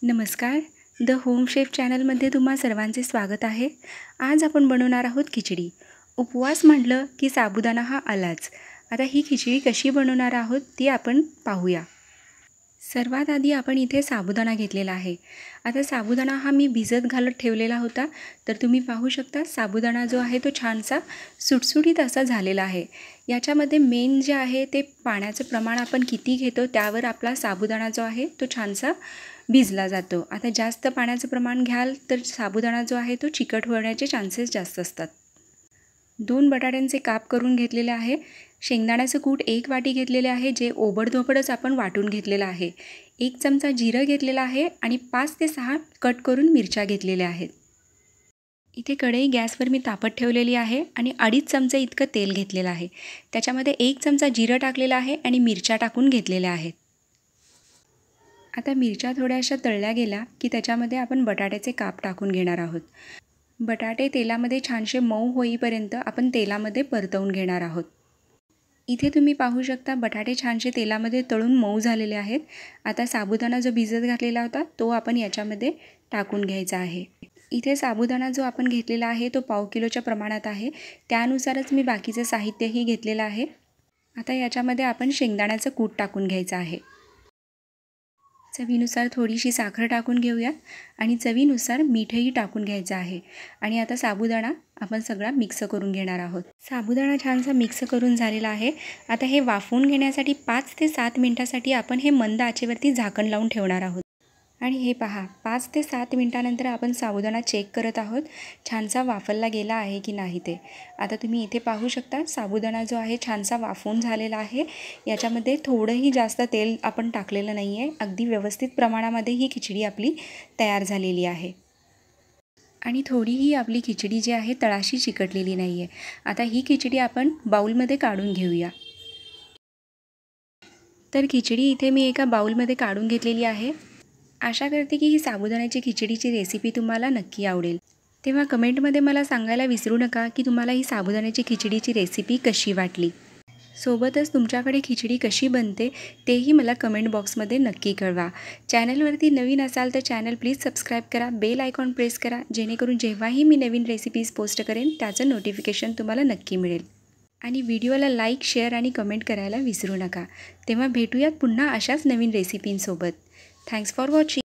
नमस्कार. The home chef चॅनलमध्ये तुम्हा सर्वांचे स्वागत आहे. आज आपण बनवणार आहोत खिचडी. उपवास म्हटलं की साबुदाणा हा आलाच. आता ही खिचडी कशी बनवणार आहोत ती आपण पाहूया. सर्वात आधी आपण इथे साबुदाणा घेतलेला आहे. आता साबुदाणा हा मी भिजत घालत ठेवलेला होता, तर तुम्ही पाहू शकता साबुदाणा जो आहे तो छानसा सुटसुटीत असा झालेला आहे. याच्यामध्ये मेन जे आहे ते पाण्याचं प्रमाण आपण किती घेतो त्यावर आपला साबुदाणा जो आहे तो छानसा भिजला जातो. आता जास्त पाण्याचं प्रमाण घ्याल तर साबुदाणा जो आहे तो चिकट होण्याचे चान्सेस जास्त असतात. 2 बटाट्यांचे काप करून घेतलेले आहे. शेंगदाण्याचं कूट 1 वाटी घेतलेले आहे, जे ओबडधोबडच आपण वाटून घेतलेलं आहे. 1 चमचा जिरं घेतलेलं आहे आणि 5 ते 6 कट करून मिरच्या घेतलेल्या आहेत. इथे कढई गॅसवर मी तापत ठेवलेली आहे आणि 2.5 चमचे इतकं तेल घेतलेलं आहे. त्याच्यामध्ये 1 चमचा जिरं टाकलेलं आहे आणि मिरच्या टाकून घेतलेल्या आहेत. आता मिरच्या थोड्याशा तळल्या गेल्या की त्याच्यामध्ये आपण बटाट्याचे काप टाकून घेणार आहोत. बटाटे तेलामध्ये छानसे मऊ होईपर्यंत आपण तेलामध्ये परतवून घेणार आहोत. इथे तुम्ही पाहू शकता बटाटे छानसे तेलामध्ये तळून मऊ झालेले आहेत. आता साबुदाणा जो भिजत घातलेला होता तो आपण याच्यामध्ये टाकून घ्यायचा आहे. इथे साबुदाणा जो आपण घेतलेला आहे तो 1/2 किलोच्या प्रमाणात आहे. त्यानुसारच मी बाकीचं साहित्यही घेतलेलं आहे. आता याच्यामध्ये आपण शेंगदाण्याचं कूट टाकून घ्यायचं आहे. चवीनुसार थोडीशी साखर टाकून घेऊया आणि चवीनुसार मीठही टाकून घ्यायचं आहे. आणि आता साबुदाणा आपण सगळा मिक्स करून घेणार आहोत. साबुदाणा छानसा मिक्स करून झालेला आहे. आता हे वाफवून घेण्यासाठी 5 ते 7 मिनिटासाठी आपण हे मंद आचेवरती झाकण लावून ठेवणार आहोत. आणि हे पहा 5 ते 7 मिनिटानंतर आपण साबुदाणा चेक करत आहोत, छानसा वाफवला गेला आहे की नाही ते. आता तुम्ही इथे पाहू शकता साबुदाणा जो आहे छानसा वाफवून झालेला आहे. याच्यामध्ये थोडंही जास्त तेल आपण टाकलेलं नाही आहे. अगदी व्यवस्थित प्रमाणामध्ये ही खिचडी आपली तयार झालेली आहे. आणि थोडीही आपली खिचडी जी आहे तळाशी चिकटलेली नाही आहे. आता ही खिचडी आपण बाउलमध्ये काढून घेऊया. तर खिचडी इथे मी एका बाउलमध्ये काढून घेतलेली आहे. आशा करते की ही साबुदाण्याची खिचडीची रेसिपी तुम्हाला नक्की आवडेल. तेव्हा कमेंटमध्ये मला सांगायला विसरू नका की तुम्हाला ही साबुदाण्याची खिचडीची रेसिपी कशी वाटली. सोबतच तुमच्याकडे खिचडी कशी बनते तेही मला कमेंट बॉक्समध्ये नक्की कळवा. चॅनलवरती नवीन असाल तर चॅनल प्लीज सबस्क्राईब करा, बेल आयकॉन प्रेस करा, जेणेकरून जेव्हाही मी नवीन रेसिपीज पोस्ट करेन त्याचं नोटिफिकेशन तुम्हाला नक्की मिळेल. आणि व्हिडिओला लाईक, शेअर आणि कमेंट करायला विसरू नका. तेव्हा भेटूयात पुन्हा अशाच नवीन रेसिपींसोबत. Thanks for watching.